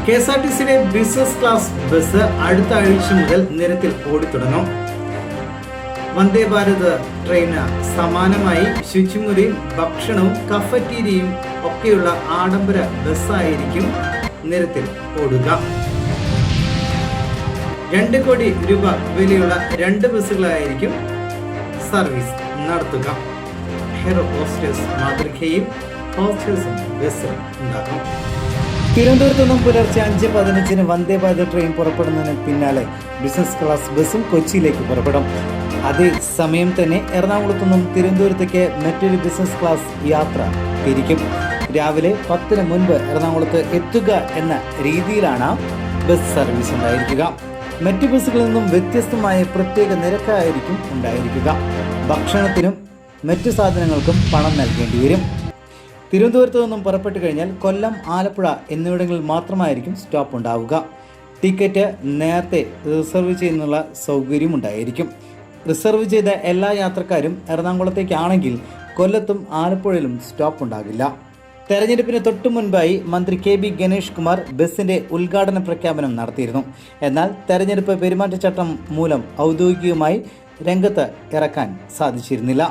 KSRTCയുടെ business class bus അടുത്ത ആഴ്ച മുതൽ നിരത്തിൽ ഓടിത്തുടങ്ങും. വന്ദേ ഭാരത് ട്രെയിന് സമാനമായി ശുചിമുറിയും ഭക്ഷണവും കഫറ്റീരിയയും ഒക്കെയുള്ള ആഡംബര ബസ്സായിരിക്കും നിരത്തിൽ ഓടുക. 2 കോടി രൂപ വിലയുള്ള 2 ബസ്സുകളായിരിക്കും സർവീസ് നടത്തുക. ഹെയർ ഹോസ്റ്റേഴ്സ് മാതൃകയിൽ ഹോസ്റ്റേഴ്സും ബസ് ഉണ്ടാകും. തിരുവനന്തപുരത്ത് നിന്നും പുലർച്ചെ 5:15 വന്ദേ ഭാരത് ട്രെയിൻ പുറപ്പെടുന്നതിന് പിന്നാലെ ബിസിനസ് ക്ലാസ് ബസ്സും കൊച്ചിയിലേക്ക് പുറപ്പെടും. അതേസമയം തന്നെ എറണാകുളത്തു നിന്നും തിരുവനന്തപുരത്തേക്ക് മറ്റൊരു ബിസിനസ് ക്ലാസ് യാത്ര തിരിക്കും. രാവിലെ 10-ന് മുൻപ് എറണാകുളത്ത് എത്തുക എന്ന രീതിയിലാണ് ബസ് സർവീസ് ഉണ്ടായിരിക്കുക. മറ്റ് ബസ്സുകളിൽ നിന്നും വ്യത്യസ്തമായ പ്രത്യേക നിരക്കായിരിക്കും ഉണ്ടായിരിക്കുക. ഭക്ഷണത്തിനും മറ്റു സാധനങ്ങൾക്കും പണം നൽകേണ്ടി വരും. തിരുവനന്തപുരത്ത് നിന്നും പുറപ്പെട്ടു കഴിഞ്ഞാൽ കൊല്ലം, ആലപ്പുഴ എന്നിവിടങ്ങളിൽ മാത്രമായിരിക്കും സ്റ്റോപ്പ് ഉണ്ടാവുക. ടിക്കറ്റ് നേരത്തെ റിസർവ് ചെയ്യുന്നുള്ള സൗകര്യം ഉണ്ടായിരിക്കും. റിസർവ് ചെയ്ത എല്ലാ യാത്രക്കാരും എറണാകുളത്തേക്കാണെങ്കിൽ കൊല്ലത്തും ആലപ്പുഴയിലും സ്റ്റോപ്പ് ഉണ്ടാകില്ല. തെരഞ്ഞെടുപ്പിന് തൊട്ടു മുൻപായി മന്ത്രി KB ഗണേഷ് കുമാർ ബസിന്റെ ഉദ്ഘാടന പ്രഖ്യാപനം നടത്തിയിരുന്നു. എന്നാൽ തെരഞ്ഞെടുപ്പ് പെരുമാറ്റച്ചട്ടം മൂലം ഔദ്യോഗികമായി രംഗത്ത് ഇറക്കാൻ സാധിച്ചിരുന്നില്ല.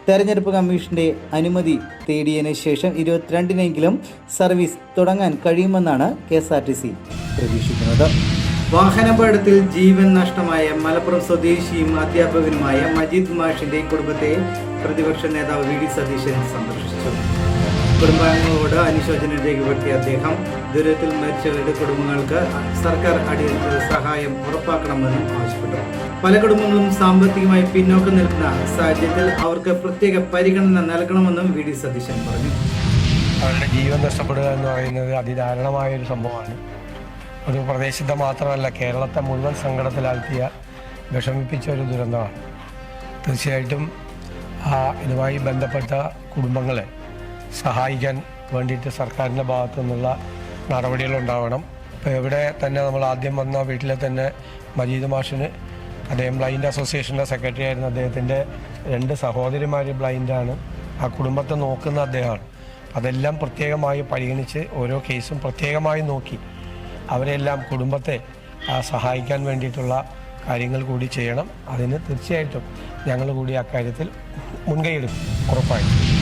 തെരഞ്ഞെടുപ്പ് കമ്മീഷന്റെ അനുമതി തേടിയതിനു ശേഷം 22-നെങ്കിലും സർവീസ് തുടങ്ങാൻ കഴിയുമെന്നാണ് KSRTC പ്രതീക്ഷിക്കുന്നത്. വാഹനാപകടത്തിൽ ജീവൻ നഷ്ടമായ മലപ്പുറം സ്വദേശിയും അധ്യാപകനുമായ മജീദ് മാഷിന്റെ കുടുംബത്തെ പ്രതിപക്ഷ നേതാവ് VD സതീശൻ സന്ദർശിച്ചു. കുടുംബാംഗങ്ങളോട് അനുശോചനം രേഖപ്പെടുത്തിയ അദ്ദേഹം ദുരിതത്തിൽ മരിച്ചവരുടെ കുടുംബങ്ങൾക്ക് സർക്കാർ അടിയന്തര സഹായം ഉറപ്പാക്കണമെന്നും ആവശ്യപ്പെട്ടു. പല കുടുംബങ്ങളും സാമ്പത്തികമായി പിന്നോക്കം നിൽക്കുന്ന സാഹചര്യത്തിൽ അവർക്ക് പ്രത്യേക പരിഗണന നൽകണമെന്നും VD സതീശൻ പറഞ്ഞു. അവരുടെ ജീവൻ നഷ്ടപ്പെടുക എന്ന് പറയുന്നത് അതിദാരുണമായ ഒരു സംഭവമാണ്. ഒരു പ്രദേശത്തെ മാത്രമല്ല, കേരളത്തെ മുഴുവൻ സങ്കടത്തിലാഴ്ത്തിയ, വിഷമിപ്പിച്ച ഒരു ദുരന്തമാണ്. തീർച്ചയായിട്ടും ഇതുമായി ബന്ധപ്പെട്ട കുടുംബങ്ങളെ സഹായിക്കാൻ വേണ്ടിയിട്ട് സർക്കാരിൻ്റെ ഭാഗത്തു നിന്നുള്ള നടപടികളുണ്ടാവണം. ഇപ്പോൾ ഇവിടെ തന്നെ നമ്മൾ ആദ്യം വന്ന വീട്ടിലെ തന്നെ മജീദ് മാഷിന്, അദ്ദേഹം ബ്ലൈൻഡ് അസോസിയേഷൻ്റെ സെക്രട്ടറി ആയിരുന്നു. അദ്ദേഹത്തിൻ്റെ 2 സഹോദരിമാർ ബ്ലൈൻഡാണ്. ആ കുടുംബത്തെ നോക്കുന്ന അദ്ദേഹമാണ്. അതെല്ലാം പ്രത്യേകമായി പരിഗണിച്ച് ഓരോ കേസും പ്രത്യേകമായി നോക്കി അവരെല്ലാം കുടുംബത്തെ സഹായിക്കാൻ വേണ്ടിയിട്ടുള്ള കാര്യങ്ങൾ കൂടി ചെയ്യണം. അതിന് തീർച്ചയായിട്ടും ഞങ്ങൾ കൂടി അക്കാര്യത്തിൽ മുൻകൈ എടുക്കും, ഉറപ്പായിട്ടും.